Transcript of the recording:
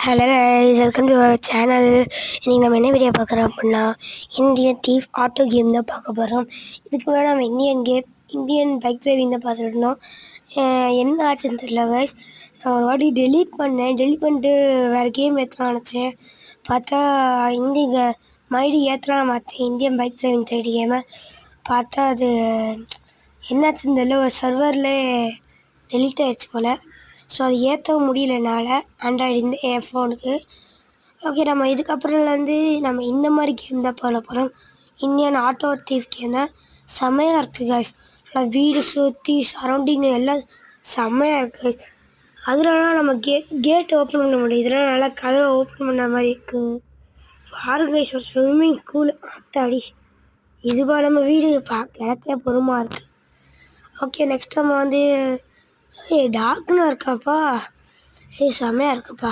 Hello guys, welcome to our channel. இன்றைக்கி நம்ம என்ன வீடியோ பார்க்குறோம் அப்படின்னா இந்தியன் தீஃப் ஆட்டோ கேம் தான் பார்க்க போகிறோம். இதுக்கு முன்னாடி நம்ம இந்தியன் பைக் டிரைவிங் தான் பார்த்துட்டு இருந்தோம். என்ன ஆச்சுன்னு தெரியல கைஸ். நான் ஒரு வாட்டி டெலீட் பண்ணிட்டு வேறு கேம் ஏற்றலாம் நினச்சேன். பார்த்தா மறுபடி ஏற்றலாம் மாற்றேன் இந்தியன் பைக் டிரைவிங் 30 கேமை. பார்த்தா அது என்னாச்சுன்னு தெரியல, ஒரு சர்வரில் டெலீட் ஆகிடுச்சு போல். ஸோ அது ஏற்றவும் முடியல என்னால் ஆண்ட்ராய்டு என் ஃபோனுக்கு. ஓகே, நம்ம இதுக்கப்புறம்லேருந்து நம்ம இந்த மாதிரி கேம் தான் போட போகிறோம். இந்தியன் ஆட்டோ தீஃப் கேம் தான். செம்மையாக இருக்குது காய்ஸ். நல்லா வீடு சுற்றி சரௌண்டிங் எல்லாம் செம்மையாக இருக்குது காய்ஸ். அதனால நம்ம கேட் ஓப்பன் பண்ண முடியும். இதெல்லாம் நல்லா கதவை ஓப்பன் பண்ண மாதிரி இருக்குது. பாருங்க காய்ஸ், ஒரு ஸ்விம்மிங் பூல் ஆத்தாடி. இதுவா நம்ம வீடு எனக்கே பொறுமாக இருக்குது. ஓகே, நெக்ஸ்ட் நம்ம டார்க்னு இருக்காப்பா. செம்மையாக இருக்குப்பா.